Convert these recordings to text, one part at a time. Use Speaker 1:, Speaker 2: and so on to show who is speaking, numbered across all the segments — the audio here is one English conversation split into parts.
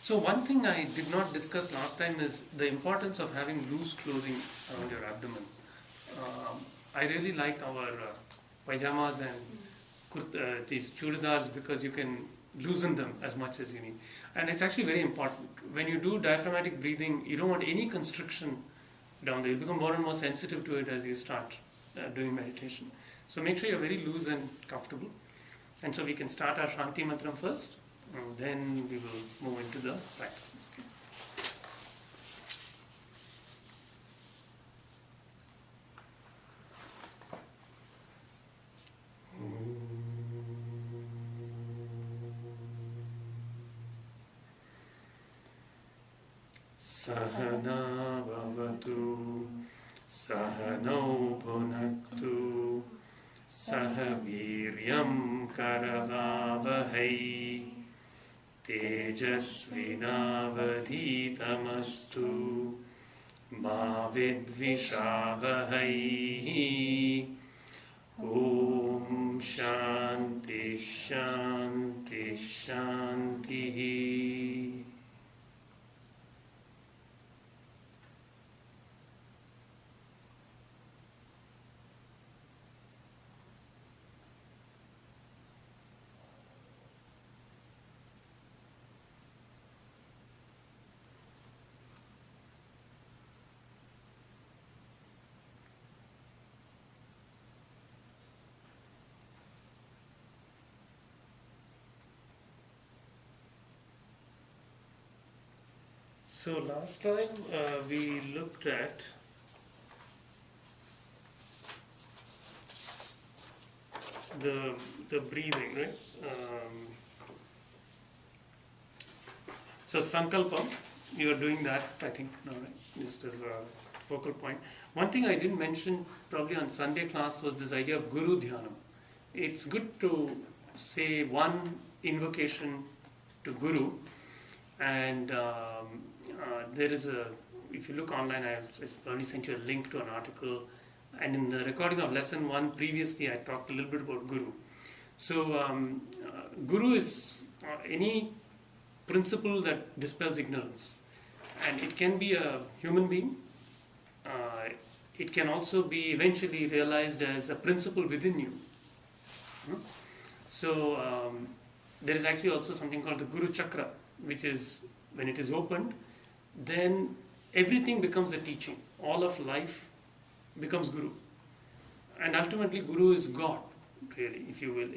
Speaker 1: So one thing I did not discuss last time is the importance of having loose clothing around your abdomen. I really like our pajamas and these churidars because you can loosen them as much as you need. And it's actually very important. When you do diaphragmatic breathing, you don't want any constriction down there. You become more and more sensitive to it as you start doing meditation. So make sure you're very loose and comfortable. And so we can start our Shanti Mantram first, and then we will move into the practices. Okay? Sahana bhavatu, sahanau bhunaktu, sahaviryam karavavahai, tejasvinavadhitamastu, ma vidvishavahai. Om Shanti Shanti Shanti. So last time we looked at the breathing, right? So sankalpa, you are doing that, I think, now, right? Just as a focal point. One thing I didn't mention probably on Sunday class was this idea of Guru dhyAnam. It's good to say one invocation to Guru, and there is if you look online, I probably sent you a link to an article, and in the recording of lesson 1 previously I talked a little bit about Guru. So Guru is any principle that dispels ignorance, and it can be a human being. It can also be eventually realized as a principle within you. So there is actually also something called the Guru Chakra, which is when it is opened, then everything becomes a teaching. All of life becomes Guru. And ultimately Guru is God, really, if you will.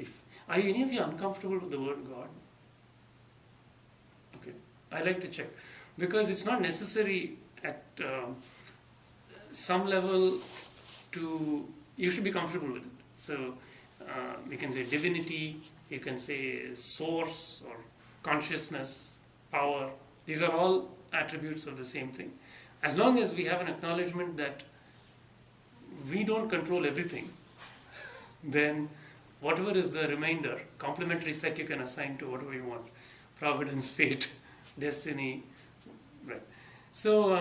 Speaker 1: Are any of you uncomfortable with the word God? Okay, I like to check. Because it's not necessary at some level you should be comfortable with it. So we can say divinity, you can say source or consciousness, power. These are all attributes of the same thing. As long as we have an acknowledgement that we don't control everything, then whatever is the remainder, complementary set you can assign to whatever you want. Providence, fate, destiny, right. So,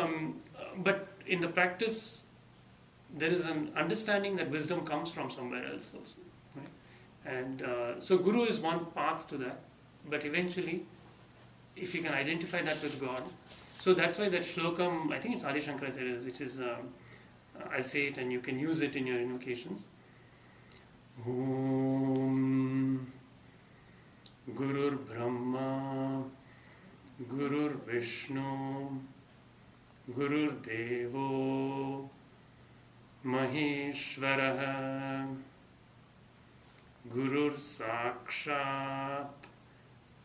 Speaker 1: but in the practice, there is an understanding that wisdom comes from somewhere else also. Right? And so Guru is one path to that, but eventually, if you can identify that with God, so that's why that shlokam, I think it's Adi Shankara said it, which is, I'll say it and you can use it in your invocations. Om Gurur Brahma, Gurur Vishnu, Gurur Devo, Maheshwaraha, Gurur Sakshat,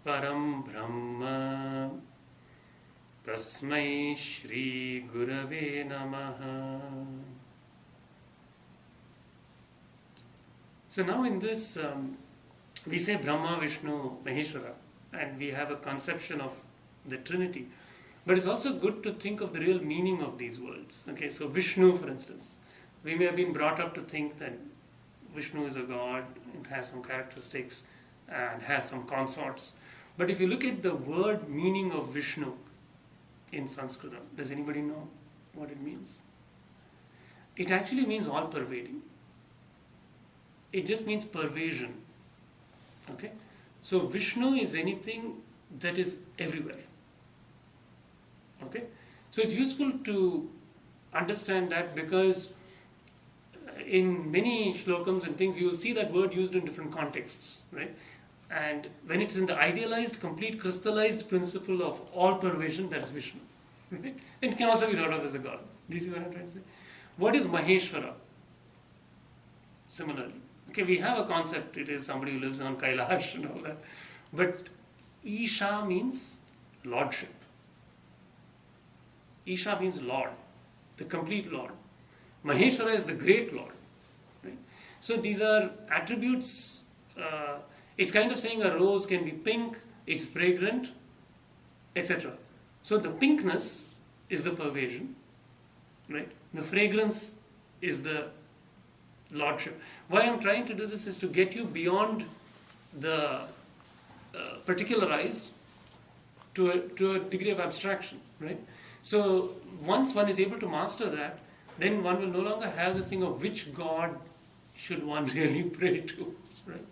Speaker 1: Param Brahma, Tasmai Shri Gurave Namaha. So now in this, we say Brahma, Vishnu, Maheshwara, and we have a conception of the Trinity. But it's also good to think of the real meaning of these words. Okay, so Vishnu, for instance, we may have been brought up to think that Vishnu is a god, it has some characteristics and has some consorts. But if you look at the word meaning of Vishnu in Sanskrit, does anybody know what it means? It actually means all pervading. It just means pervasion. Okay? So Vishnu is anything that is everywhere. Okay, so it's useful to understand that, because in many shlokams and things you will see that word used in different contexts, right? And when it's in the idealized, complete, crystallized principle of all pervasion, that's Vishnu. Right? It can also be thought of as a god. Do you see what I'm trying to say? What is Maheshwara? Similarly, okay, we have a concept, it is somebody who lives on Kailash and all that, but Isha means lordship. Isha means Lord, the complete Lord. Maheshwara is the great Lord. Right? So these are attributes. It's kind of saying a rose can be pink, it's fragrant, etc. So the pinkness is the pervasion, right? The fragrance is the lordship. Why I'm trying to do this is to get you beyond the particularized to a degree of abstraction, right? So once one is able to master that, then one will no longer have this thing of which god should one really pray to, right?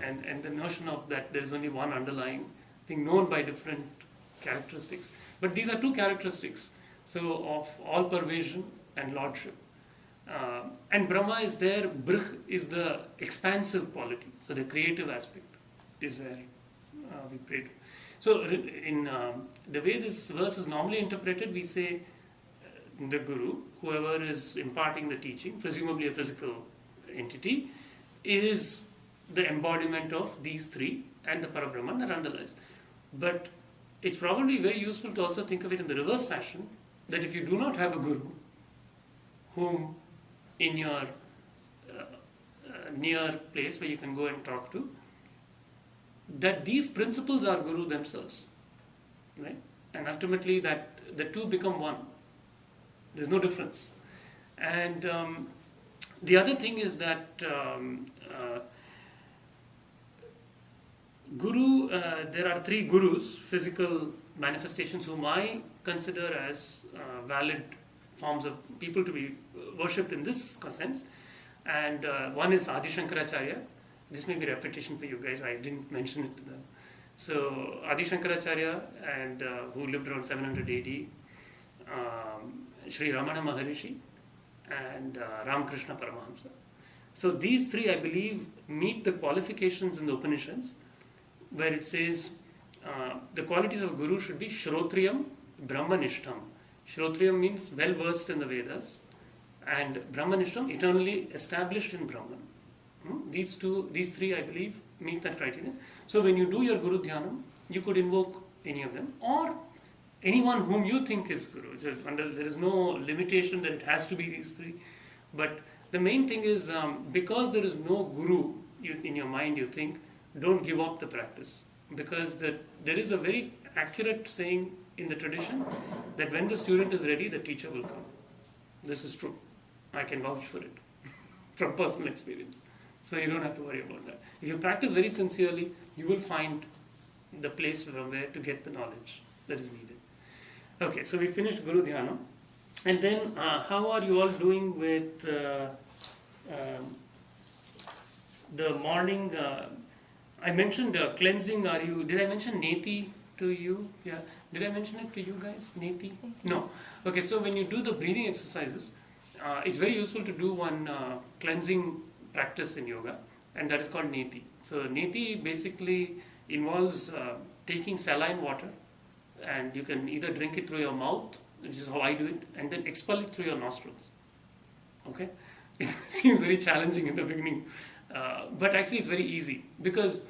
Speaker 1: And the notion of that there is only one underlying thing known by different characteristics. But these are two characteristics, so of all pervasion and lordship. And Brahma is there, Brih is the expansive quality, so the creative aspect is where we pray to. So in the way this verse is normally interpreted, we say the Guru, whoever is imparting the teaching, presumably a physical entity, is the embodiment of these three and the Parabrahman that underlies. But it's probably very useful to also think of it in the reverse fashion, that if you do not have a Guru whom in your near place where you can go and talk to, that these principles are Guru themselves, right? And ultimately that the two become one. There's no difference. And the other thing is that Guru, there are three Gurus, physical manifestations, whom I consider as valid forms of people to be worshipped in this sense. And one is Adi Shankaracharya. This may be repetition for you guys, I didn't mention it to them. So Adi Shankaracharya, and who lived around 700 AD, Sri Ramana Maharishi, and Ramakrishna Paramahamsa. So these three, I believe, meet the qualifications in the Upanishads, where it says the qualities of a guru should be Shrotriyam, Brahmanishtam. Shrotriyam means well versed in the Vedas, and Brahmanishtam, eternally established in Brahman. These three, I believe, meet that criteria. So when you do your Guru Dhyanam, you could invoke any of them, or anyone whom you think is Guru. There is no limitation that it has to be these three. But the main thing is, because there is no Guru in your mind, you think, don't give up the practice. Because there is a very accurate saying in the tradition that when the student is ready, the teacher will come. This is true. I can vouch for it from personal experience. So you don't have to worry about that. If you practice very sincerely, you will find the place from where to get the knowledge that is needed. Okay, so we finished Guru Dhyana. And then how are you all doing with the morning? I mentioned cleansing. Did I mention Neti to you? Yeah. Did I mention it to you guys? Neti? No. Okay, so when you do the breathing exercises, it's very useful to do one cleansing practice in yoga, and that is called Neti. So Neti basically involves taking saline water, and you can either drink it through your mouth, which is how I do it, and then expel it through your nostrils. Okay? It seems very challenging in the beginning, but actually it's very easy, because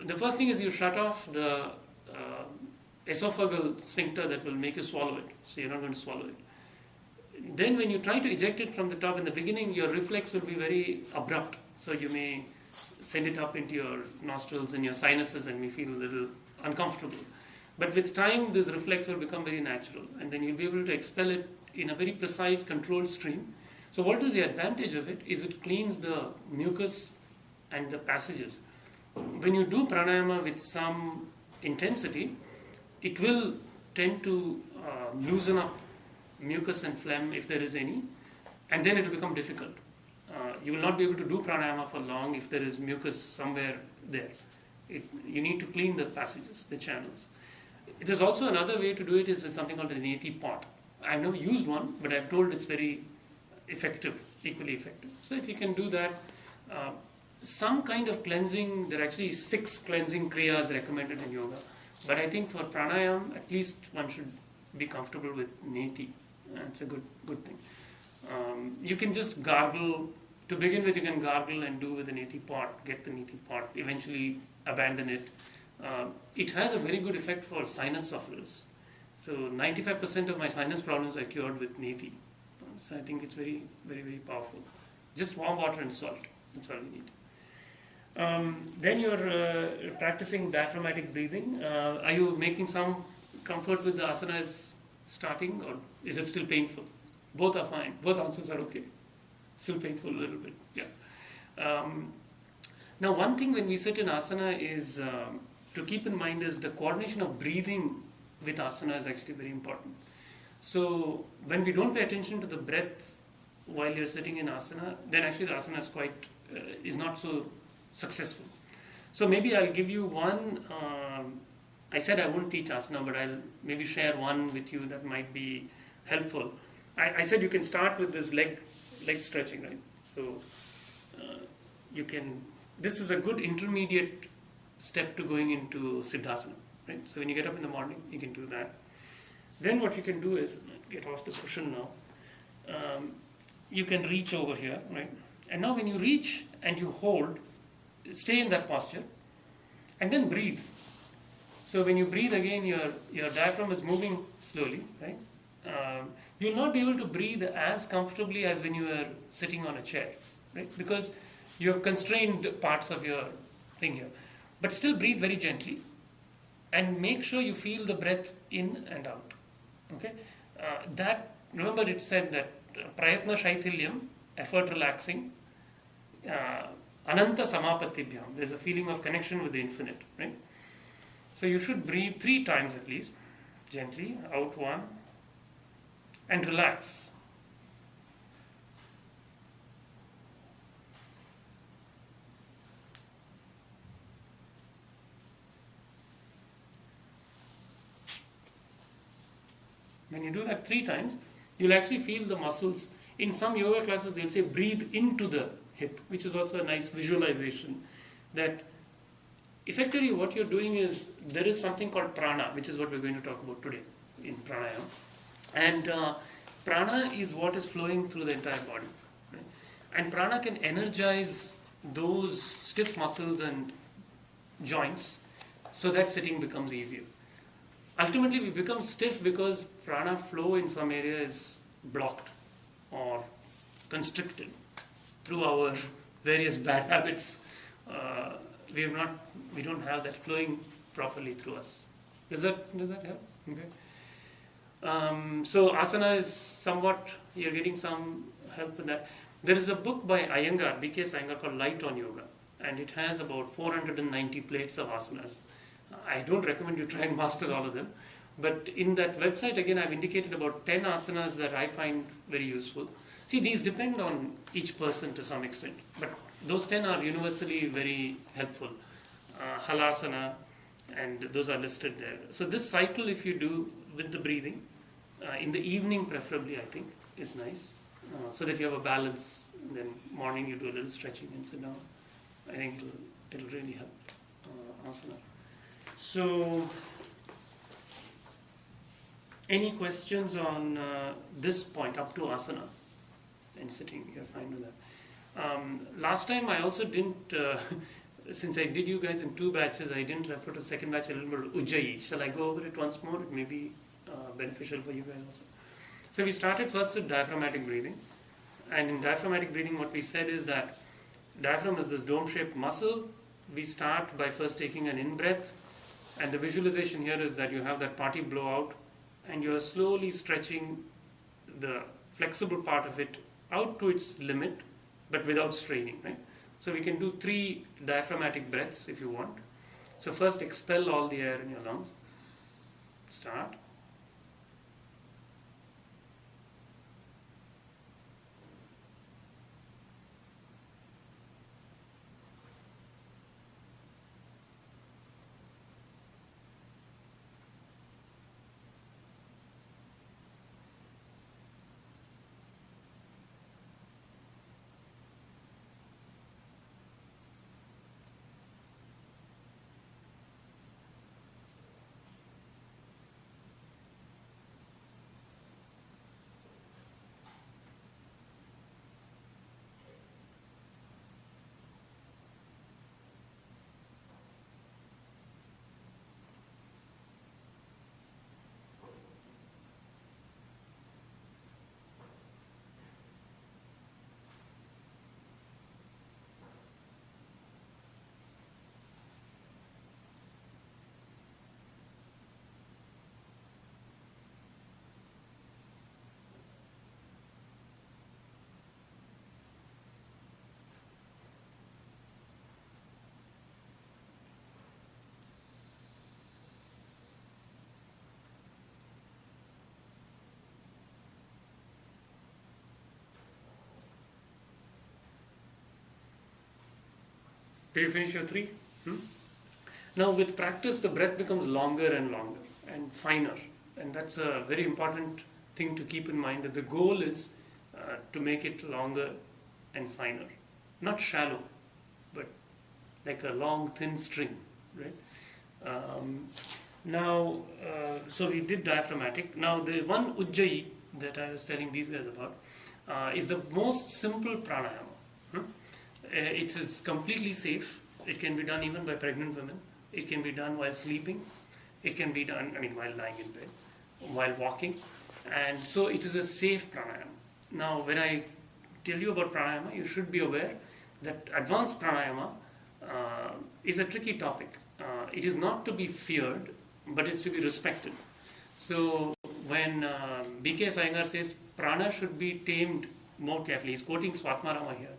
Speaker 1: the first thing is you shut off the esophageal sphincter that will make you swallow it, so you're not going to swallow it. Then when you try to eject it from the top in the beginning, your reflex will be very abrupt, so you may send it up into your nostrils and your sinuses and may feel a little uncomfortable. But with time, this reflex will become very natural, and then you'll be able to expel it in a very precise, controlled stream. So what is the advantage of it? Is it cleans the mucus and the passages. When you do pranayama with some intensity, it will tend to loosen up mucus and phlegm if there is any, and then it will become difficult. You will not be able to do pranayama for long if there is mucus somewhere there. You need to clean the passages, the channels. There's also another way to do it is with something called an neti pot. I've never used one, but I'm told it's very effective, equally effective. So if you can do that, uh, some kind of cleansing, there are actually 6 cleansing kriyas recommended in yoga. But I think for pranayama, at least one should be comfortable with neti. It's a good thing. You can just gargle, to begin with you can gargle and do with the neti pot, get the neti pot, eventually abandon it. It has a very good effect for sinus sufferers. So 95% of my sinus problems are cured with neti. So I think it's very, very, very powerful. Just warm water and salt, that's all you need. Then you're practicing diaphragmatic breathing. Are you making some comfort with the asanas starting, or is it still painful? Both are fine. Both answers are okay. Still painful a little bit. Yeah. Now, one thing when we sit in asana is to keep in mind is the coordination of breathing with asana is actually very important. So when we don't pay attention to the breath while you're sitting in asana, then actually the asana is is not so successful. So maybe I'll give you one. I said I won't teach asana, but I'll maybe share one with you that might be helpful. I said you can start with this leg stretching, right? So you can. This is a good intermediate step to going into siddhasana, right? So when you get up in the morning, you can do that. Then what you can do is get off the cushion now. You can reach over here, right? And now when you reach and you hold, stay in that posture, and then breathe. So when you breathe again, your diaphragm is moving slowly, right? You'll not be able to breathe as comfortably as when you are sitting on a chair, right? Because you have constrained parts of your thing here. But still breathe very gently, and make sure you feel the breath in and out. Okay? Remember it said that prayatna shaithilyam, effort relaxing, ananta samapatibhyam, there's a feeling of connection with the infinite, right? So you should breathe 3 times at least, gently, out 1, and relax. When you do that 3 times, you'll actually feel the muscles. In some yoga classes, they'll say breathe into the hip, which is also a nice visualization. That effectively what you're doing is, there is something called prana, which is what we're going to talk about today in pranayama. And prana is what is flowing through the entire body. Right? And prana can energize those stiff muscles and joints so that sitting becomes easier. Ultimately, we become stiff because prana flow in some area is blocked or constricted through our various bad habits. We don't have that flowing properly through us. Does that help? Okay. So asana is somewhat, you're getting some help with that. There is a book by Iyengar, B.K. Iyengar, called Light on Yoga, and it has about 490 plates of asanas. I don't recommend you try and master all of them, but in that website again I've indicated about 10 asanas that I find very useful. See, these depend on each person to some extent, but those 10 are universally very helpful. Halasana, and those are listed there. So this cycle, if you do with the breathing, in the evening preferably, I think, is nice, so that you have a balance. And then morning you do a little stretching and sit down. I think it'll really help asana. So, any questions on this point up to asana and sitting? You're fine with that. Last time I also didn't, since I did you guys in 2 batches, I didn't refer to the second batch a little bit. Ujjayi. Shall I go over it once more? It may be beneficial for you guys also. So we started first with diaphragmatic breathing. And in diaphragmatic breathing, what we said is that diaphragm is this dome-shaped muscle. We start by first taking an in-breath. And the visualization here is that you have that party blowout, and you are slowly stretching the flexible part of it out to its limit, but without straining, right? So we can do 3 diaphragmatic breaths if you want. So first expel all the air in your lungs. Start. Did you finish your three? Hmm? Now with practice, the breath becomes longer and longer and finer. And that's a very important thing to keep in mind, that the goal is to make it longer and finer. Not shallow, but like a long, thin string, right? So we did diaphragmatic. Now the one Ujjayi that I was telling these guys about is the most simple pranayama. It is completely safe. It can be done even by pregnant women. It can be done while sleeping. It can be done, while lying in bed, while walking. And so it is a safe pranayama. Now when I tell you about pranayama, you should be aware that advanced pranayama is a tricky topic. It is not to be feared, but it's to be respected. So when B.K. Iyengar says prana should be tamed more carefully, he's quoting Swatmarama here,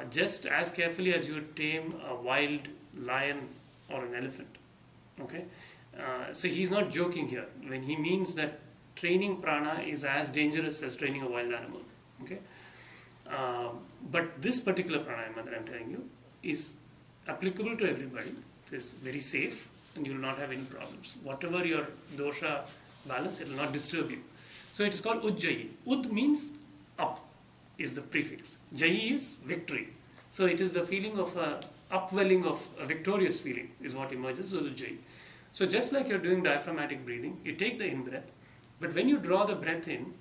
Speaker 1: just as carefully as you would tame a wild lion or an elephant. Okay, so he's not joking here when he means that training prana is as dangerous as training a wild animal. Okay, but this particular pranayama that I'm telling you is applicable to everybody. It is very safe and you will not have any problems. Whatever your dosha balance, it will not disturb you. So it is called Ujjayi. Ud means up, is the prefix. Jayi is victory. So it is the feeling of a upwelling of a victorious feeling is what emerges as Ujjayi. So just like you're doing diaphragmatic breathing, you take the in-breath, but when you draw the breath in,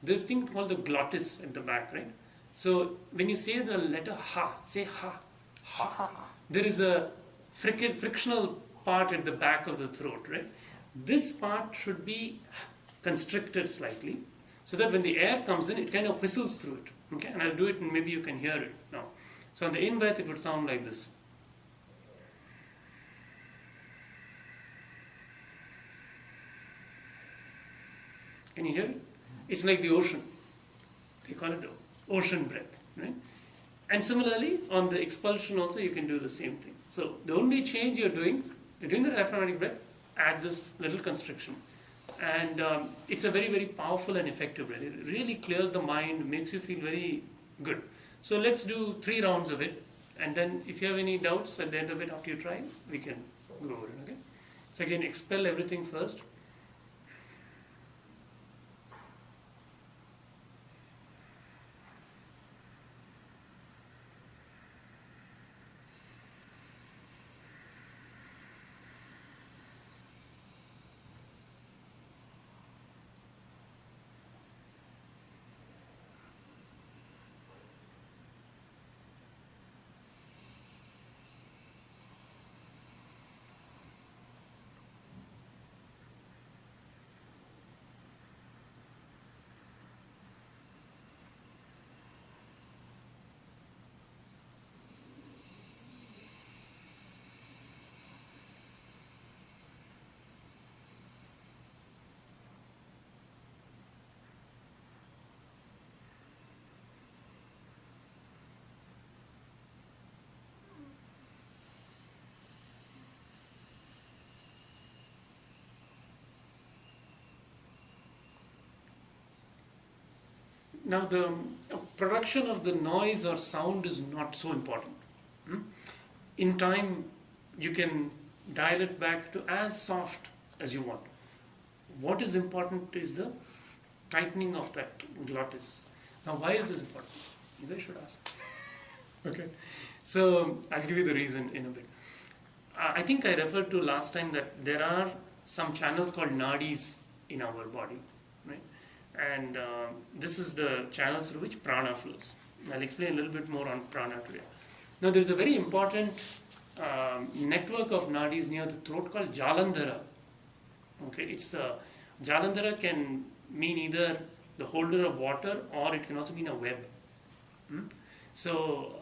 Speaker 1: this thing called the glottis at the back, right? So when you say the letter ha, say ha, ha. There is a frictional part at the back of the throat, right? This part should be constricted slightly, so that when the air comes in, it kind of whistles through it. Okay, and I'll do it and maybe you can hear it now. So on the in-breath, it would sound like this. Can you hear it? It's like the ocean. They call it the ocean breath, right? And similarly, on the expulsion also, you can do the same thing. So the only change you're doing the diaphragmatic breath, add this little constriction. And it's a very, very powerful and effective breath. It really clears the mind, makes you feel very good. So let's do 3 rounds of it. And then if you have any doubts at the end of it after you try, we can go over it, okay? So again, expel everything first. Now the production of the noise or sound is not so important. In time, you can dial it back to as soft as you want. What is important is the tightening of that glottis. Now why is this important? You guys should ask. Okay, so I'll give you the reason in a bit. I think I referred to last time that there are some channels called nadis in our body, right? And this is the channels through which prana flows. I'll explain a little bit more on prana today. Now there is a very important network of nadis near the throat called jalandhara. Okay, it's jalandhara can mean either the holder of water or it can also mean a web. So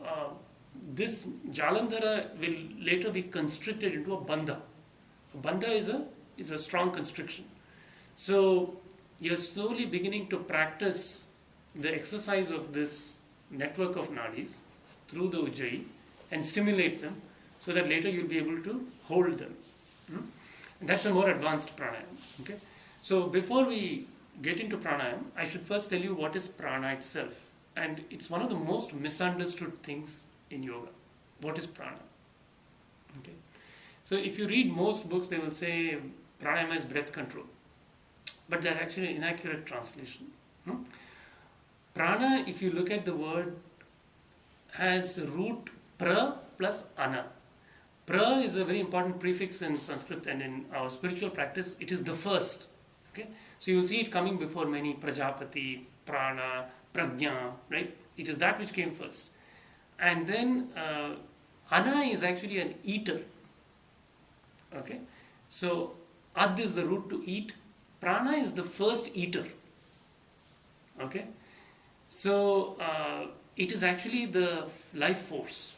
Speaker 1: this jalandhara will later be constricted into a bandha. A bandha is a strong constriction. So you're slowly beginning to practice the exercise of this network of nadis through the Ujjayi and stimulate them so that later you'll be able to hold them. And that's a more advanced pranayama. Okay? So before we get into pranayama, I should first tell you what is prana itself. And it's one of the most misunderstood things in yoga. What is prana? Okay. So if you read most books, they will say pranayama is breath control, but they're actually inaccurate translation. Prana, if you look at the word, has root pra plus ana. Pra is a very important prefix in Sanskrit, and in our spiritual practice, it is the first. Okay, so you will see it coming before many Prajapati, Prana, Prajna, right? It is that which came first. And then Ana is actually an eater. Okay, so Ad is the root to eat. Prana is the first eater. Okay, so it is actually the life force.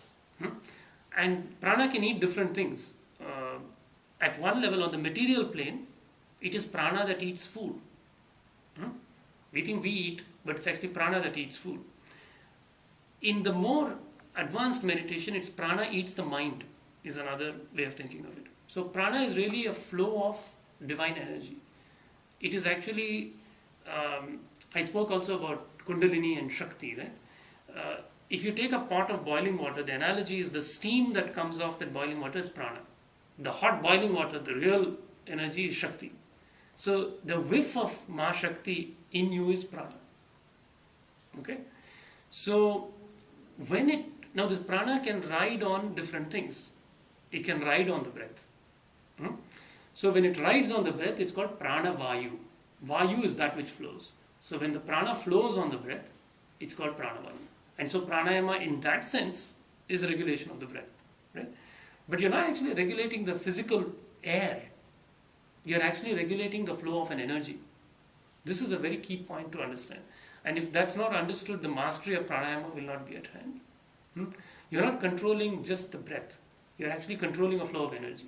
Speaker 1: And prana can eat different things. At one level, on the material plane, it is prana that eats food. We think we eat, but it's actually prana that eats food. In the more advanced meditation, it's prana eats the mind, is another way of thinking of it. So prana is really a flow of divine energy. It is actually, I spoke also about Kundalini and Shakti, right? If you take a pot of boiling water, the analogy is the steam that comes off that boiling water is prana. The hot boiling water, the real energy is Shakti. So the whiff of Ma Shakti in you is prana. Okay? So now this prana can ride on different things. It can ride on the breath. So when it rides on the breath, it's called prana vayu. Vayu is that which flows. So when the prana flows on the breath, it's called prana vayu. And so pranayama in that sense is regulation of the breath, right? But you're not actually regulating the physical air. You're actually regulating the flow of an energy. This is a very key point to understand. And if that's not understood, the mastery of pranayama will not be at hand. You're not controlling just the breath. You're actually controlling a flow of energy.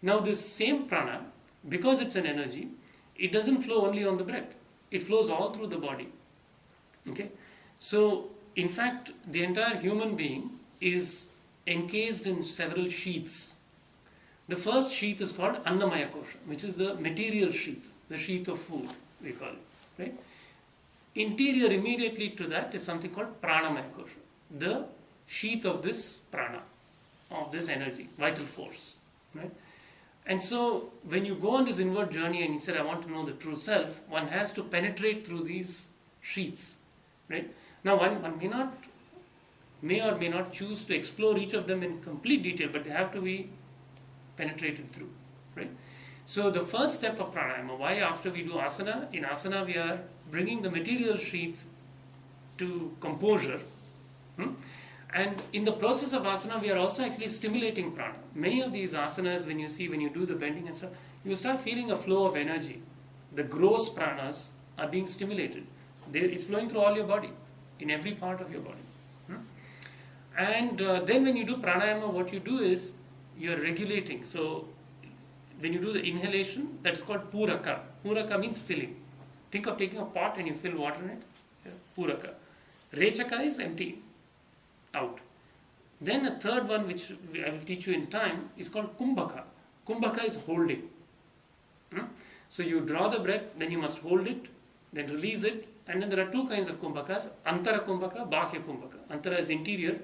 Speaker 1: Now this same prana, because it's an energy, it doesn't flow only on the breath. It flows all through the body. Okay? So in fact, the entire human being is encased in several sheaths. The first sheath is called Annamaya Kosha, which is the material sheath, the sheath of food, we call it, right? Interior immediately to that is something called Pranamaya Kosha, the sheath of this prana, of this energy, vital force, right? And so when you go on this inward journey and you said, I want to know the true self, one has to penetrate through these sheaths, right? Now one may or may not choose to explore each of them in complete detail, but they have to be penetrated through, right? So the first step of pranayama, why after we do asana, in asana we are bringing the material sheath to composure, and in the process of asana we are also actually stimulating prana. Many of these asanas, when you do the bending and stuff, you start feeling a flow of energy. The gross pranas are being stimulated. It's flowing through all your body, in every part of your body. And then when you do pranayama, what you do is you're regulating. So when you do the inhalation, that's called puraka. Puraka means filling. Think of taking a pot and you fill water in it. Yeah, puraka. Rechaka is empty, out. Then a third one, which I will teach you in time, is called kumbhaka. Kumbhaka is holding. So you draw the breath, then you must hold it, then release it. And then there are two kinds of kumbhakas, antara kumbhaka, bahya kumbhaka. Antara is interior,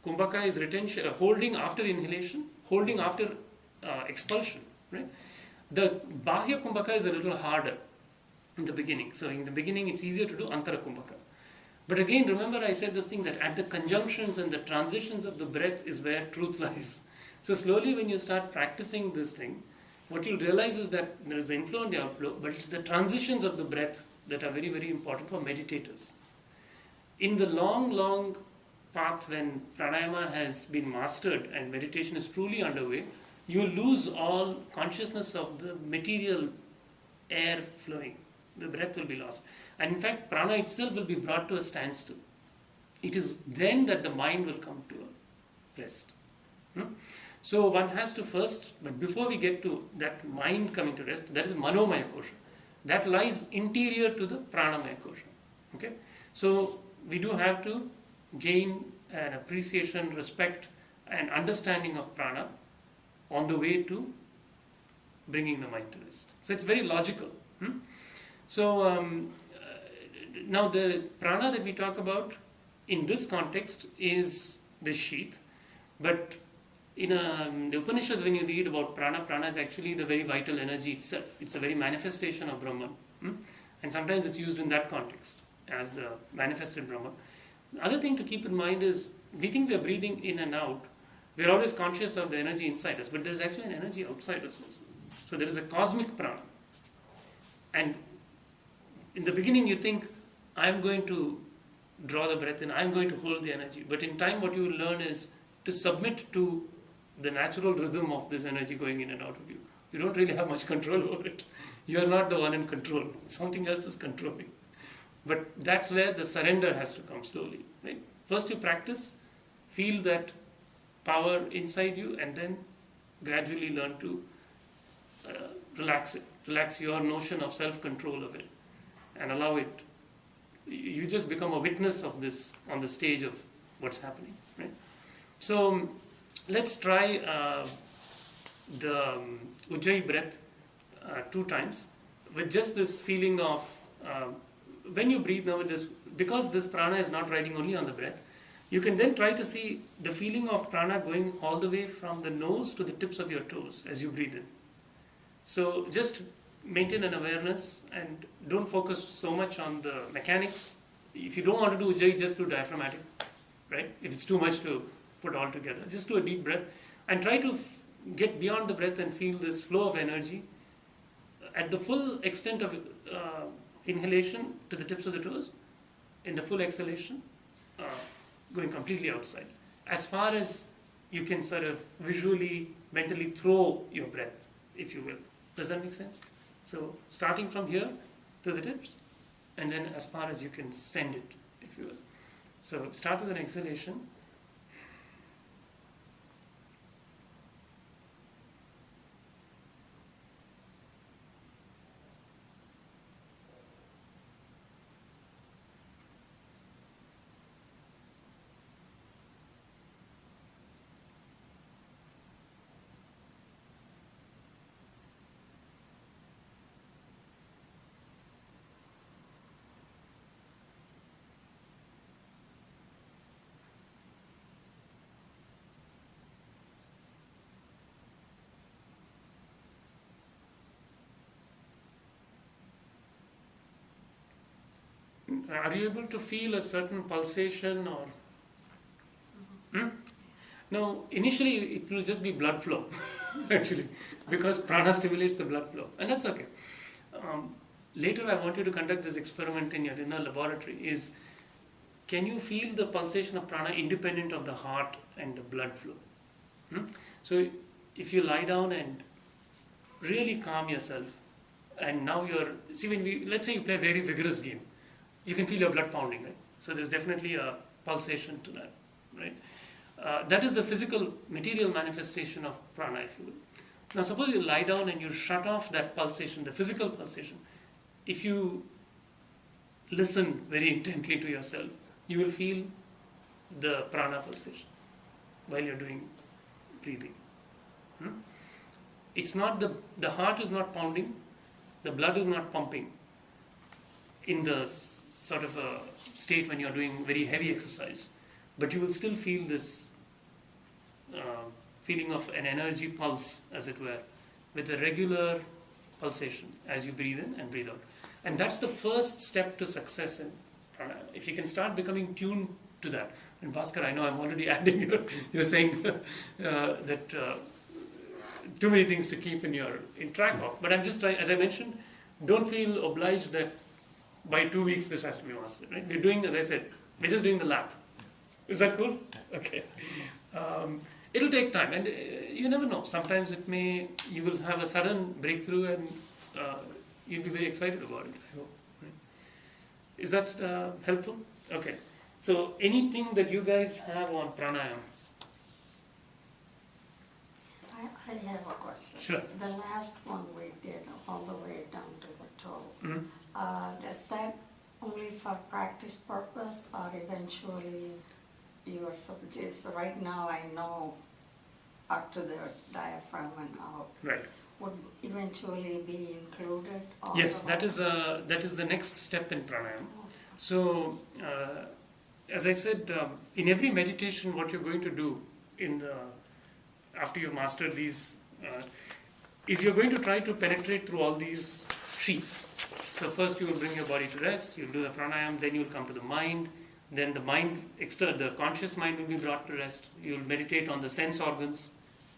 Speaker 1: kumbhaka is retention, holding after inhalation, holding after expulsion. Right? The bahya kumbhaka is a little harder in the beginning. So in the beginning it's easier to do antara kumbhaka. But again, remember I said this thing that at the conjunctions and the transitions of the breath is where truth lies. So slowly when you start practicing this thing, what you'll realize is that there is the inflow and the outflow, but it's the transitions of the breath that are very, very important for meditators. In the long path when pranayama has been mastered and meditation is truly underway, you lose all consciousness of the material air flowing. The breath will be lost. And in fact, prana itself will be brought to a standstill. It is then that the mind will come to a rest. So one has to first, but before we get to that mind coming to rest, that is manomaya kosha. That lies interior to the pranamaya kosha. Okay? So we do have to gain an appreciation, respect and understanding of prana on the way to bringing the mind to rest. So it's very logical. So now the prana that we talk about in this context is this sheath, but the Upanishads, when you read about prana is actually the very vital energy itself. It's a very manifestation of Brahman. And sometimes it's used in that context as the manifested Brahman. The other thing to keep in mind is, we think we are breathing in and out. We're always conscious of the energy inside us, but there's actually an energy outside us also. So there is a cosmic prana. And in the beginning you think, I'm going to draw the breath in, I'm going to hold the energy. But in time what you will learn is to submit to the natural rhythm of this energy going in and out of you. You don't really have much control over it. You are not the one in control. Something else is controlling. But that's where the surrender has to come slowly. Right? First you practice, feel that power inside you, and then gradually learn to relax it. Relax your notion of self-control of it and allow it. You just become a witness of this on the stage of what's happening. Right? So let's try the Ujjayi breath 2 times with just this feeling of when you breathe now, because this prana is not riding only on the breath, you can then try to see the feeling of prana going all the way from the nose to the tips of your toes as you breathe in. So just maintain an awareness and don't focus so much on the mechanics. If you don't want to do Ujjayi, just do diaphragmatic, right? If it's too much to put all together, just do a deep breath and try to get beyond the breath and feel this flow of energy at the full extent of inhalation to the tips of the toes, in the full exhalation, going completely outside. As far as you can sort of visually, mentally throw your breath, if you will. Does that make sense? So starting from here to the tips, and then as far as you can send it, if you will. So start with an exhalation. Are you able to feel a certain pulsation or? No, initially it will just be blood flow, actually, because prana stimulates the blood flow, and that's okay. Later I want you to conduct this experiment in your inner laboratory. Is, can you feel the pulsation of prana independent of the heart and the blood flow? So if you lie down and really calm yourself, and now let's say you play a very vigorous game, you can feel your blood pounding, right? So there's definitely a pulsation to that, right? That is the physical, material manifestation of prana, if you will. Now suppose you lie down and you shut off that pulsation, the physical pulsation. If you listen very intently to yourself, you will feel the prana pulsation while you're doing breathing. It's not the heart is not pounding, the blood is not pumping in the sort of a state when you're doing very heavy exercise, but you will still feel this feeling of an energy pulse, as it were, with a regular pulsation as you breathe in and breathe out. And that's the first step to success in pranayama. If you can start becoming tuned to that. And Bhaskar, I know I'm already adding, you're saying that too many things to keep in track of. But I'm just trying, as I mentioned, don't feel obliged that by 2 weeks this has to be mastered. Right? We're doing, as I said, we're just doing the lap. Is that cool? Okay. It'll take time, and you never know. Sometimes you will have a sudden breakthrough, and you'll be very excited about it, I hope. Right? Is that helpful? Okay. So anything that you guys have on pranayama?
Speaker 2: I have a question.
Speaker 1: Sure.
Speaker 2: The last one we did, all the way down to the toe, is that only for practice purpose, or eventually you are just right now I know up to the diaphragm and out,
Speaker 1: Right.
Speaker 2: would eventually be included?
Speaker 1: Yes, that is the next step in pranayama. So, as I said, in every meditation, what you're going to do in the after you've mastered these, is you're going to try to penetrate through all these sheets. So first you will bring your body to rest, you'll do the pranayama, then you'll come to the mind, then the mind, the conscious mind will be brought to rest. You'll meditate on the sense organs,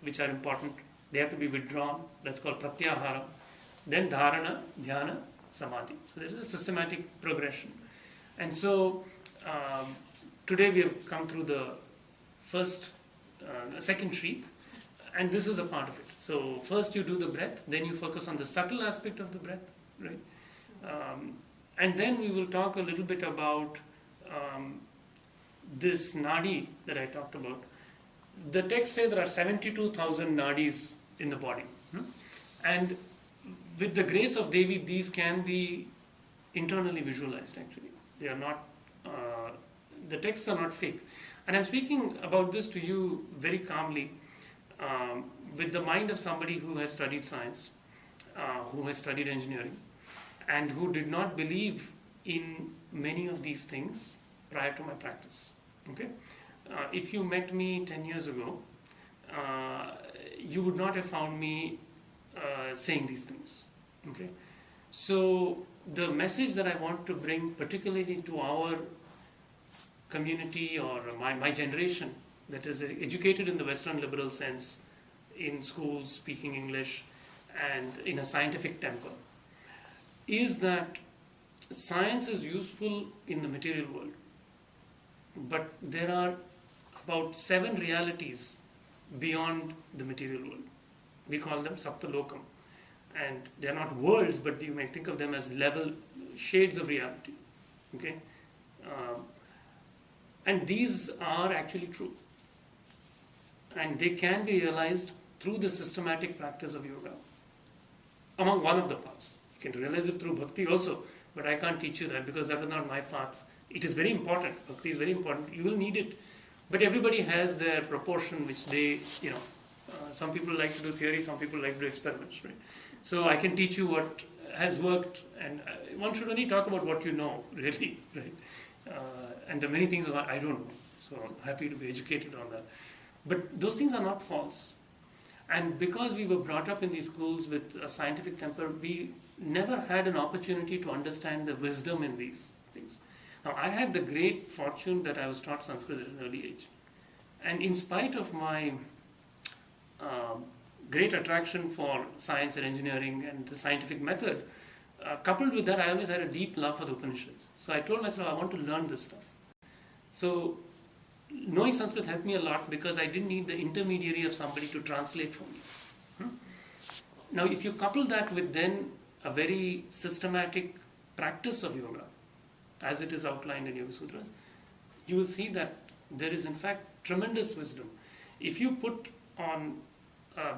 Speaker 1: which are important. They have to be withdrawn. That's called pratyahara. Then dharana, dhyana, samadhi. So there is a systematic progression. And so today we have come through the second sheet, and this is a part of it. So first you do the breath, then you focus on the subtle aspect of the breath, right? And then we will talk a little bit about this nadi that I talked about. The texts say there are 72,000 nadis in the body. And with the grace of Devi, these can be internally visualized actually. They are not, the texts are not fake. And I'm speaking about this to you very calmly with the mind of somebody who has studied science, who has studied engineering, and who did not believe in many of these things prior to my practice. Okay? If you met me 10 years ago, you would not have found me saying these things. Okay? So the message that I want to bring, particularly to our community or my generation that is educated in the Western liberal sense, in schools, speaking English, and in a scientific temper, is that science is useful in the material world, but there are about 7 realities beyond the material world. We call them saptalokam, and they are not worlds, but you may think of them as level shades of reality. Okay, and these are actually true, and they can be realized through the systematic practice of yoga, among one of the paths. You can realize it through bhakti also, but I can't teach you that because that is not my path. It is very important. Bhakti is very important. You will need it. But everybody has their proportion which they, some people like to do theory, some people like to do experiments, right? So I can teach you what has worked, and one should only talk about what you know, really, right? And the many things I don't know. So I'm happy to be educated on that. But those things are not false. And because we were brought up in these schools with a scientific temper, we never had an opportunity to understand the wisdom in these things. Now, I had the great fortune that I was taught Sanskrit at an early age. And in spite of my great attraction for science and engineering and the scientific method, coupled with that, I always had a deep love for the Upanishads. So I told myself, I want to learn this stuff. So knowing Sanskrit helped me a lot because I didn't need the intermediary of somebody to translate for me. Now, if you couple that with then a very systematic practice of yoga, as it is outlined in Yoga Sutras, you will see that there is in fact tremendous wisdom. If you put on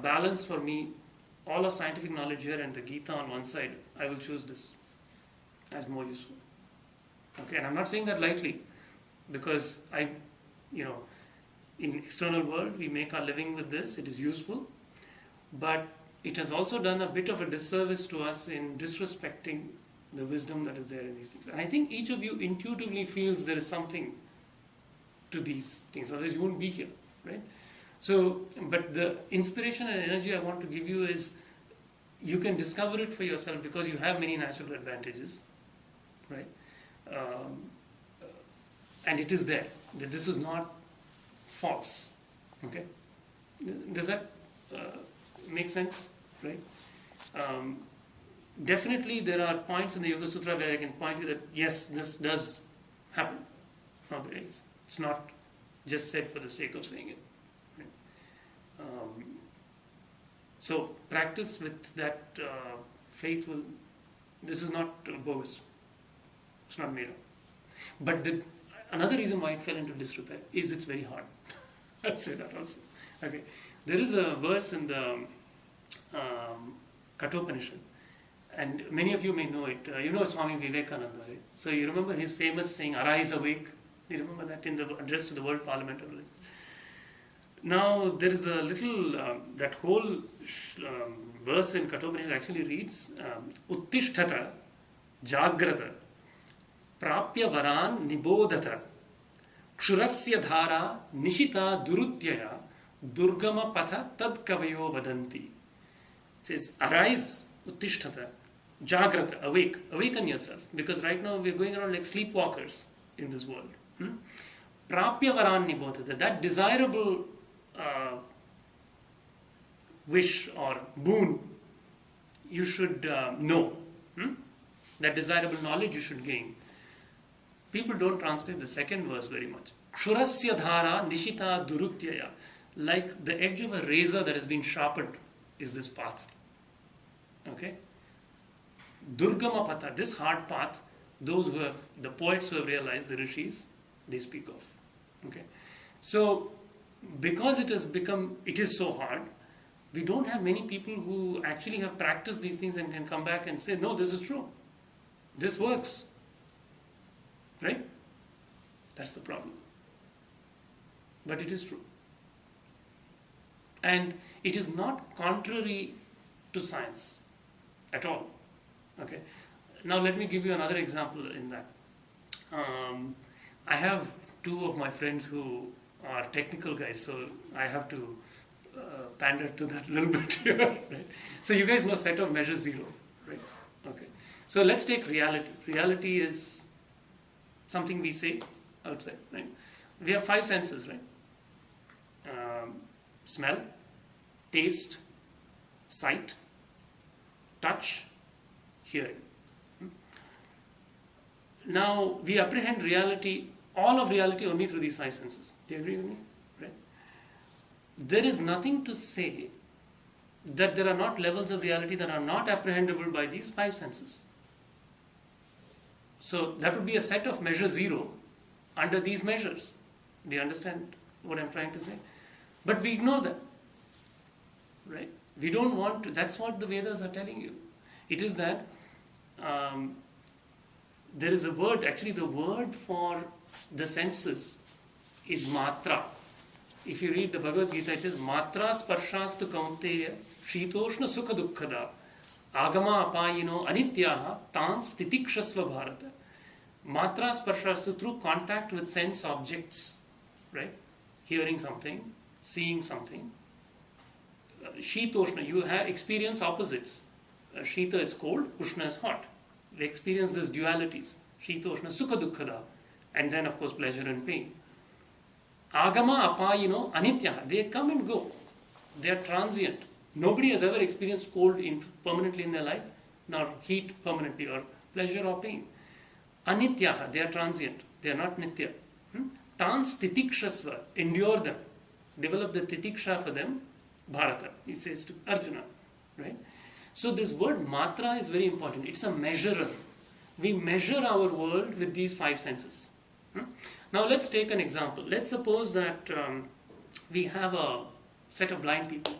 Speaker 1: balance for me all of scientific knowledge here and the Gita on one side, I will choose this as more useful. Okay, and I'm not saying that lightly, because in external world we make our living with this, it is useful, but it has also done a bit of a disservice to us in disrespecting the wisdom that is there in these things. And I think each of you intuitively feels there is something to these things, otherwise you won't be here, right? So, but the inspiration and energy I want to give you is, you can discover it for yourself because you have many natural advantages, right? And it is there, that this is not false, okay? Does that make sense, right? Definitely there are points in the Yoga Sutra where I can point you that yes, this does happen. Okay, it's not just said for the sake of saying it. Right? So practice with that faith will, this is not bogus. It's not made up. But another reason why it fell into disrepair is it's very hard. I'll say that also. Okay, there is a verse in the Kathopanishad, and many of you may know it. You know Swami Vivekananda, right? So you remember his famous saying, "Arise, awake." You remember that in the address to the World Parliament of Religions. Now there is a little, that whole verse in Kathopanishad actually reads, "Uttishtata jagrata prapya varan nibodhata kshurasya dhara nishita durutyaya Durgama patha tad kavayo vadanti. It says, arise, uttishtata, jagrata, awake, awaken yourself. Because right now we're going around like sleepwalkers in this world. Prapya varanni bodhata, that desirable wish or boon you should know. That desirable knowledge you should gain. People don't translate the second verse very much. Kshurasya dhara nishita durutyaya. Like the edge of a razor that has been sharpened is this path. Okay? Durgama patha, this hard path, those who have, the poets who have realized, the rishis, they speak of. Okay? So, because it is so hard, we don't have many people who actually have practiced these things and can come back and say, no, this is true. This works. Right? That's the problem. But it is true. And it is not contrary to science at all. Okay. Now let me give you another example in that. I have two of my friends who are technical guys, so I have to pander to that a little bit here. Right? So you guys know set of measure zero, right? Okay. So let's take reality. Reality is something we say outside, right? We have 5 senses, right? Smell, taste, sight, touch, hearing. Now we apprehend reality, all of reality, only through these 5 senses. Do you agree with me? Right? There is nothing to say that there are not levels of reality that are not apprehendable by these 5 senses. So that would be a set of measure zero under these measures. Do you understand what I'm trying to say? But we ignore them. Right? We don't want to. That's what the Vedas are telling you. It is that there is a word, actually the word for the senses is matra. If you read the Bhagavad Gita, it says matra sparshastu kaunteya shitoshna sukha dukkhada agama apayino anityaha tan stitikshasva bharata. Matra sparshastu, through contact with sense objects, right? Hearing something, seeing something. Shitoshna, you have experience opposites. Shita is cold, Ushna is hot. We experience these dualities. Shitoshna, Sukha Dukkhada. And then, of course, pleasure and pain. Agama apayino anityaha. They come and go. They are transient. Nobody has ever experienced cold permanently in their life, nor heat permanently, or pleasure or pain. Anityaha, they are transient. They are not nitya. Tan stitikshasva, endure them. Develop the titiksha for them. Bharata, he says to Arjuna, right? So this word matra is very important. It's a measurer. We measure our world with these 5 senses. Now let's take an example. Let's suppose that we have a set of blind people,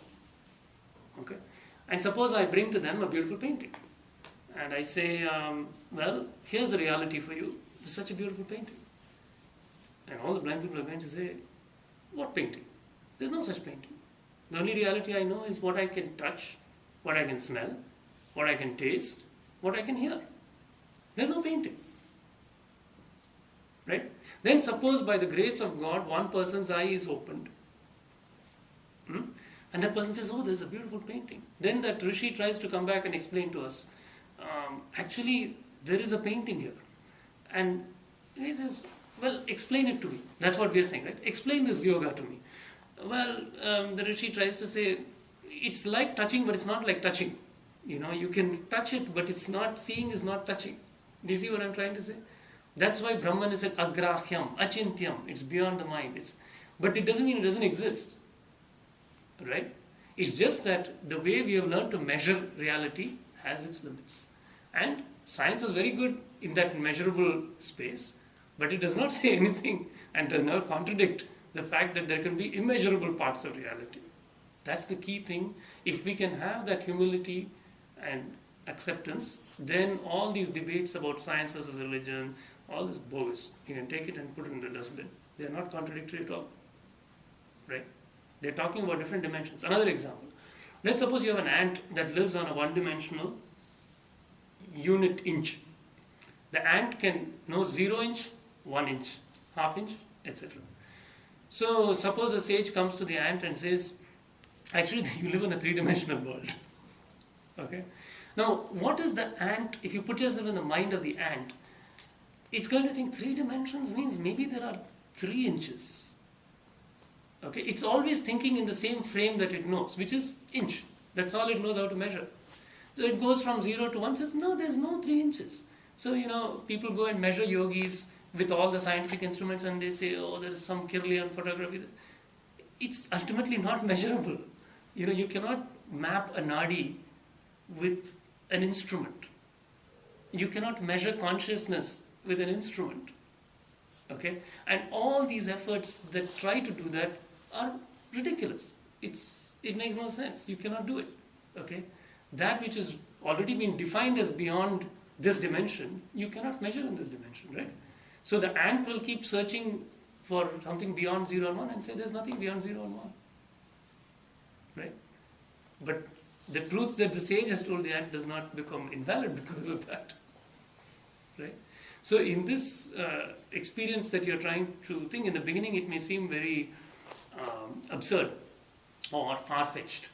Speaker 1: okay? And suppose I bring to them a beautiful painting. And I say, well, here's the reality for you. It's such a beautiful painting. And all the blind people are going to say, what painting? There's no such painting. The only reality I know is what I can touch, what I can smell, what I can taste, what I can hear. There's no painting. Right? Then suppose by the grace of God, one person's eye is opened. And that person says, oh, there's a beautiful painting. Then that Rishi tries to come back and explain to us, actually, there is a painting here. And he says, well, explain it to me. That's what we are saying, right? Explain this yoga to me. Well, the Rishi tries to say, it's like touching, but it's not like touching. You know, you can touch it, but it's not, seeing is not touching. Do you see what I'm trying to say? That's why Brahman is said agrahyam, achintyam. It's beyond the mind. But it doesn't mean it doesn't exist. Right? It's just that the way we have learned to measure reality has its limits. And science is very good in that measurable space, but it does not say anything and does not contradict the fact that there can be immeasurable parts of reality. That's the key thing. If we can have that humility and acceptance, then all these debates about science versus religion, all this bogus, you can take it and put it in the dustbin. They are not contradictory at all. Right? They're talking about different dimensions. Another example. Let's suppose you have an ant that lives on a one-dimensional unit inch. The ant can know 0 inch, 1 inch, half inch, etc. So suppose a sage comes to the ant and says, actually you live in a three-dimensional world. Okay. Now, what is the ant, if you put yourself in the mind of the ant, it's going to think 3 dimensions means maybe there are 3 inches. Okay, it's always thinking in the same frame that it knows, which is inch. That's all it knows how to measure. So it goes from 0 to 1, says, no, there's no 3 inches. So, people go and measure yogis with all the scientific instruments and they say, oh, there is some Kirlian photography. It's ultimately not measurable. You cannot map a nadi with an instrument. You cannot measure consciousness with an instrument. Okay? And all these efforts that try to do that are ridiculous. It makes no sense. You cannot do it. Okay? That which has already been defined as beyond this dimension, you cannot measure in this dimension, right? So the ant will keep searching for something beyond 0 and 1 and say there's nothing beyond 0 and 1. Right? But the truth that the sage has told the ant does not become invalid because of that. Right? So in this experience that you're trying to think, in the beginning it may seem very absurd or far-fetched.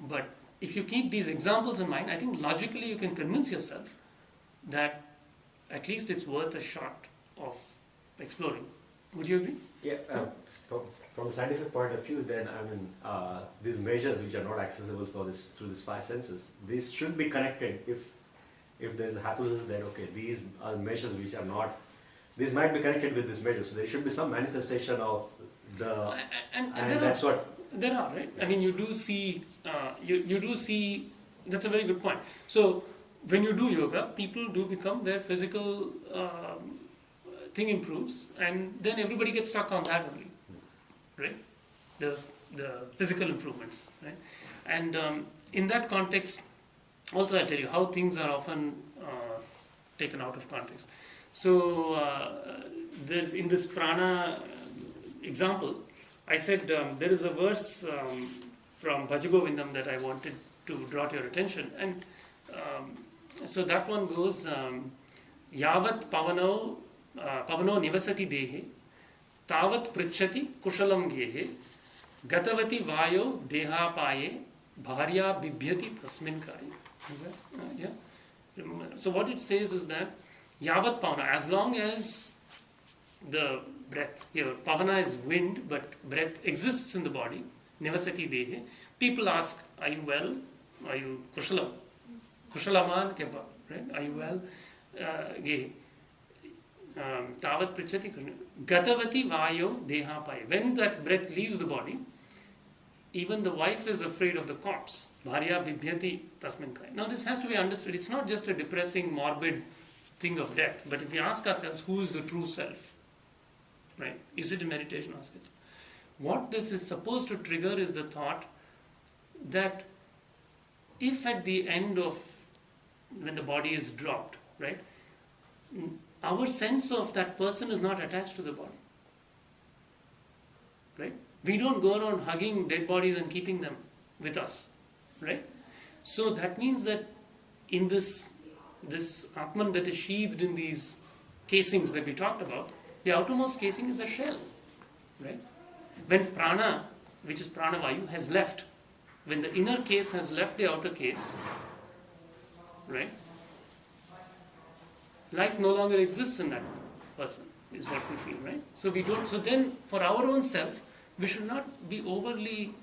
Speaker 1: But if you keep these examples in mind, I think logically you can convince yourself that at least it's worth a shot of exploring. Would you agree?
Speaker 3: Yeah. From a scientific point of view, then these measures which are not accessible through these 5 senses, these should be connected. If there's a hypothesis that okay, these are measures which are not, these might be connected with this measure. So there should be some manifestation of the, and that's what
Speaker 1: there are, right? I mean, you do see, that's a very good point. So when you do yoga, people do become, their physical thing improves, and then everybody gets stuck on that only, right? The physical improvements, right? And in that context, also I'll tell you how things are often taken out of context. So there's, in this prana example, I said there is a verse from Bhajagovindam that I wanted to draw to your attention, and so that one goes, Yavat pavano nivasati dehe, tavat pritchati kushalam gehe, gatavati vayo deha paye, bharya bibhyati tasmin kaye. Is that? Yeah. Remember. So what it says is that Yavat pavana, as long as the breath here, pavana is wind, but breath exists in the body, nivasati dehe. People ask, are you well? Are you kushalam? Kushalaman kepa, right? Are you well? Gehe. Tavat prichati gatavati vayo deha paye. When that breath leaves the body, even the wife is afraid of the corpse. Bharya bibhyati tasmin kaya. Now this has to be understood. It's not just a depressing, morbid thing of death. But if we ask ourselves, who is the true self? Right? Is it in meditation? Ask it. What this is supposed to trigger is the thought that if at the end of when the body is dropped, right, our sense of that person is not attached to the body. Right? We don't go around hugging dead bodies and keeping them with us. Right? So that means that in this Atman that is sheathed in these casings that we talked about, the outermost casing is a shell. Right? When prana, which is pranavayu, has left, when the inner case has left the outer case, right, life no longer exists in that person, is what we feel, right? So we don't. So then, for our own self, we should not be overly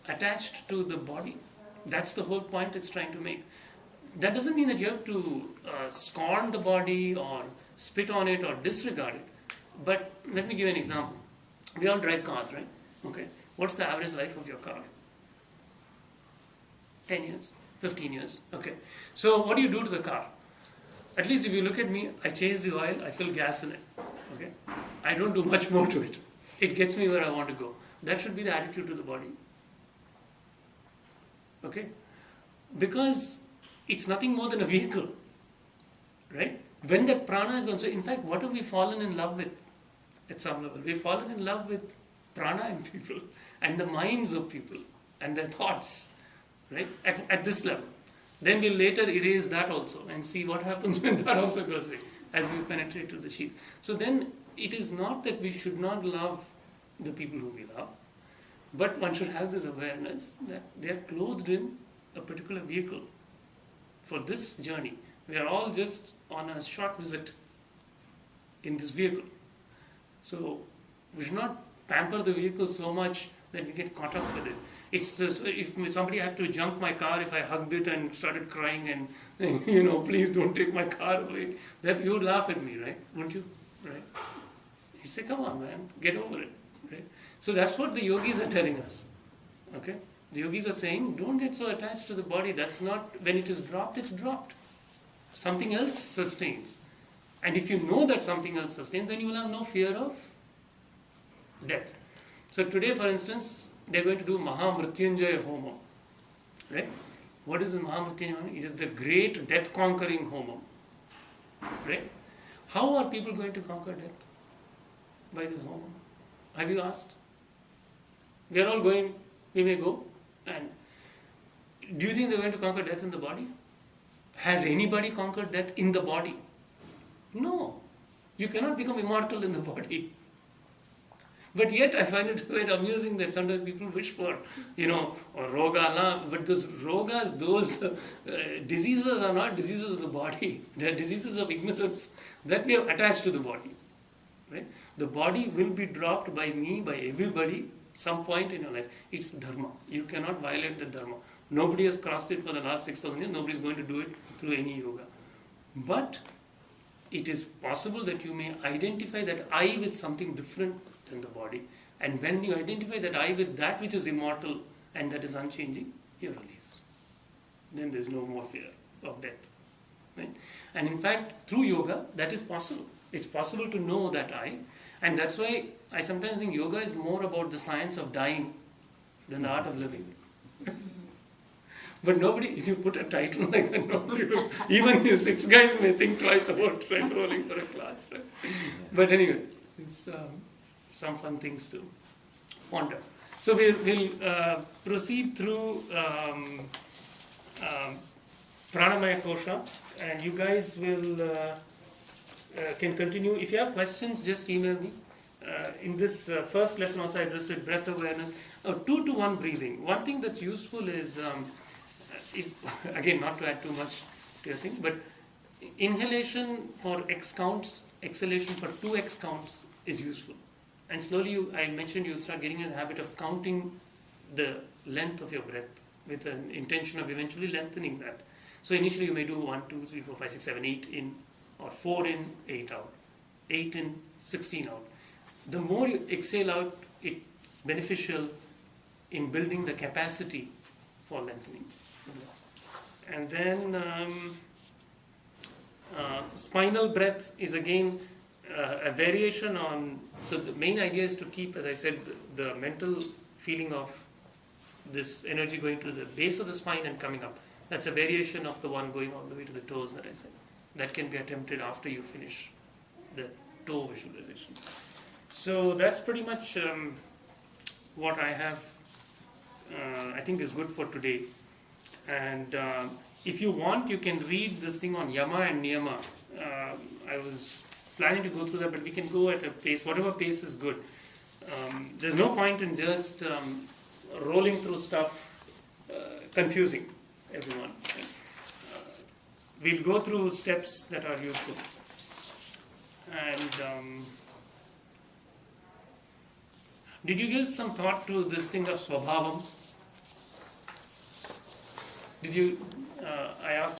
Speaker 1: attached to the body. That's the whole point it's trying to make. That doesn't mean that you have to scorn the body or spit on it or disregard it. But let me give you an example. We all drive cars, right? Okay. What's the average life of your car? 10 years, 15 years. Okay. So what do you do to the car? At least if you look at me, I change the oil, I fill gas in it. Okay. I don't do much more to it. It gets me where I want to go. That should be the attitude to the body. Okay. Because it's nothing more than a vehicle. Right? When that prana is gone. So in fact, what have we fallen in love with at some level? We've fallen in love with prana in people and the minds of people and their thoughts. Right? At this level. Then we'll later erase that also and see what happens when that also goes away. as we penetrate to the sheets. So then it is not that we should not love the people who we love, but one should have this awareness that they are clothed in a particular vehicle for this journey. We are all just on a short visit in this vehicle. So we should not pamper the vehicle so much that we get caught up with it. It's just, if somebody had to junk my car, if I hugged it and started crying and please don't take my car away, that you would laugh at me, right? Wouldn't you? Right? You say, come on, man, get over it. Right? So that's what the yogis are telling us. Okay? The yogis are saying, don't get so attached to the body. That's not, when it is dropped, it's dropped. Something else sustains. And if you know that something else sustains, then you will have no fear of death. So today, for instance, they're going to do Mahamrityunjaya Homa. Right? What is the Mahamrityunjaya Homa? It is the great death-conquering Homa. Right? How are people going to conquer death? By this Homa. Have you asked? We are all going, we may go. And do you think they're going to conquer death in the body? Has anybody conquered death in the body? No. You cannot become immortal in the body. But yet I find it quite amusing that sometimes people wish for, or roga, but those rogas, those diseases are not diseases of the body. They are diseases of ignorance that we have attached to the body. Right? The body will be dropped by me, by everybody, some point in your life. It's dharma. You cannot violate the dharma. Nobody has crossed it for the last 6,000 years. Nobody is going to do it through any yoga. But it is possible that you may identify that I with something different than the body. And when you identify that I with that which is immortal and that is unchanging, you're released. Then there's no more fear of death. Right? And in fact, through yoga, that is possible. It's possible to know that I. And that's why I sometimes think yoga is more about the science of dying than the art of living. But nobody, if you put a title like that, nobody will, even you 6 guys may think twice about enrolling for a class. Right? But anyway, it's some fun things to ponder. So we'll proceed through pranamaya kosha, and you guys will can continue. If you have questions, just email me. In this first lesson also I addressed it, breath awareness, 2-to-1 breathing. One thing that's useful is, again, not to add too much to your thing, but inhalation for X counts, exhalation for 2X counts is useful. And slowly, I mentioned, you start getting in the habit of counting the length of your breath with an intention of eventually lengthening that. So initially you may do 1, 2, 3, 4, 5, 6, 7, 8 in, or 4 in, 8 out, 8 in, 16 out. The more you exhale out, it's beneficial in building the capacity for lengthening. And then spinal breath is again a variation on, so the main idea is to keep, as I said, the mental feeling of this energy going to the base of the spine and coming up. That's a variation of the one going all the way to the toes that I said. That can be attempted after you finish the toe visualization. So that's pretty much what I have, I think is good for today. And if you want, you can read this thing on Yama and Niyama. I was planning to go through that, but we can go at a pace, whatever pace is good. There's no point in just rolling through stuff, confusing everyone. We'll go through steps that are useful. And did you give some thought to this thing of swabhavam? Did you, I asked